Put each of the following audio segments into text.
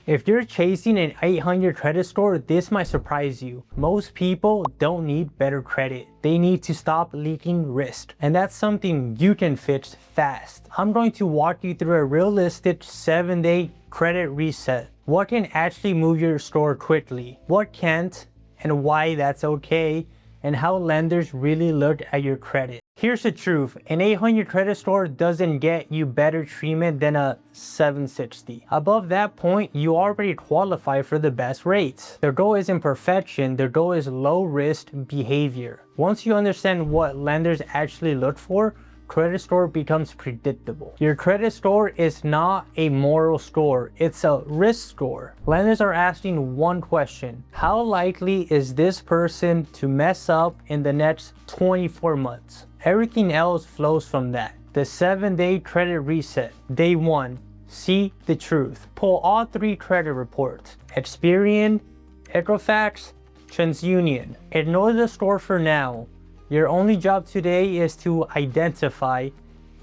If you're chasing an 800 credit score, this might surprise you. Most people don't need better credit. They need to stop leaking risk. And that's something you can fix fast. I'm going to walk you through a realistic 7-day credit reset. What can actually move your score quickly? What can't? And why that's okay? And how lenders really look at your credit. Here's the truth, an 800 credit score doesn't get you better treatment than a 760. Above that point, you already qualify for the best rates. Their goal isn't perfection, their goal is low risk behavior. Once you understand what lenders actually look for, credit score becomes predictable. Your credit score is not a moral score, it's a risk score. Lenders are asking one question: how likely is this person to mess up in the next 24 months? Everything else flows from that. The 7-day credit reset. Day 1, see the truth. Pull all 3 credit reports: Experian, Equifax, TransUnion. Ignore the score for now. Your only job today is to identify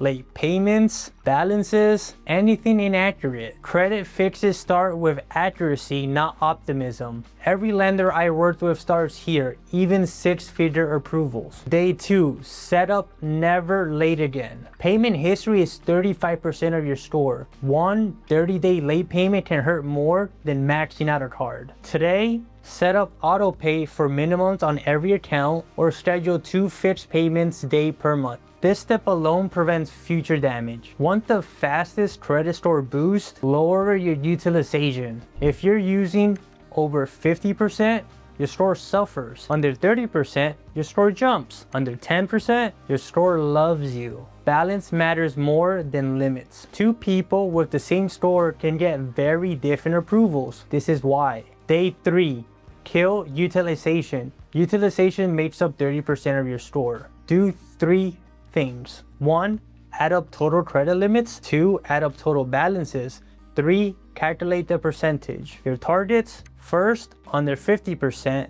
late payments, balances, anything inaccurate. Credit fixes start with accuracy, not optimism. Every lender I worked with starts here, even 6-figure approvals. Day 2, setup never late again. Payment history is 35% of your score. One 30-day late payment can hurt more than maxing out a card. Today, set up auto pay for minimums on every account or schedule 2 fixed payments day per month. This step alone prevents future damage. Want the fastest credit score boost? Lower your utilization. If you're using over 50%, your score suffers. Under 30%, your score jumps. Under 10%, your score loves you. Balance matters more than limits. 2 people with the same score can get very different approvals. This is why. Day 3, kill utilization. Utilization makes up 30% of your score. Do 3 things. 1, add up total credit limits. 2, add up total balances. 3, calculate the percentage. Your targets: first, under 50%,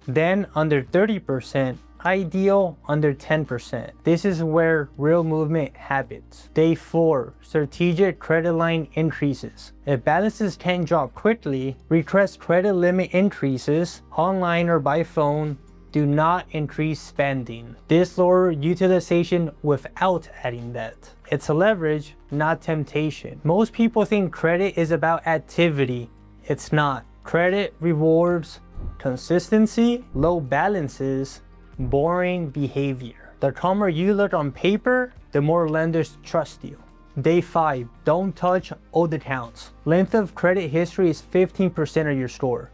then under 30%, ideal under 10%. This is where real movement happens. Day 4, strategic credit line increases. If balances can't drop quickly, request credit limit increases online or by phone. Do not increase spending. This lowers utilization without adding debt. It's a leverage, not temptation. Most people think credit is about activity. It's not. Credit rewards consistency, low balances, boring behavior. The calmer you look on paper, the more lenders trust you. Day 5, don't touch old accounts. Length of credit history is 15% of your score.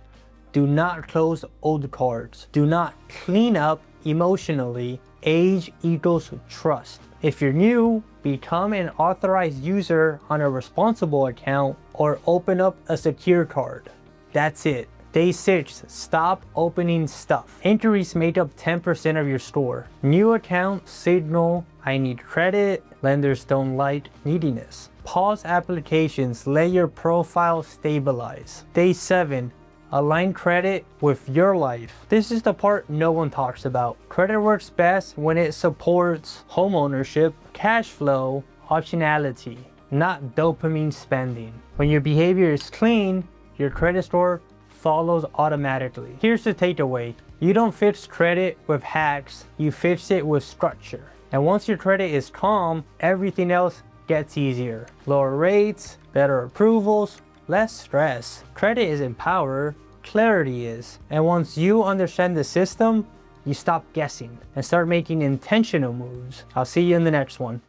Do not close old cards. Do not clean up emotionally. Age equals trust. If you're new, become an authorized user on a responsible account or open up a secure card. That's it. Day 6, stop opening stuff. Inquiries make up 10% of your score. New accounts signal I need credit. Lenders don't like neediness. Pause applications. Let your profile stabilize. Day 7, align credit with your life. This is the part no one talks about. Credit works best when it supports homeownership, cash flow, optionality, not dopamine spending. When your behavior is clean, your credit score follows automatically. Here's the takeaway. You don't fix credit with hacks, you fix it with structure. And once your credit is calm, everything else gets easier. Lower rates, better approvals, less stress. Credit isn't power, clarity is. And once you understand the system, you stop guessing and start making intentional moves. I'll see you in the next one.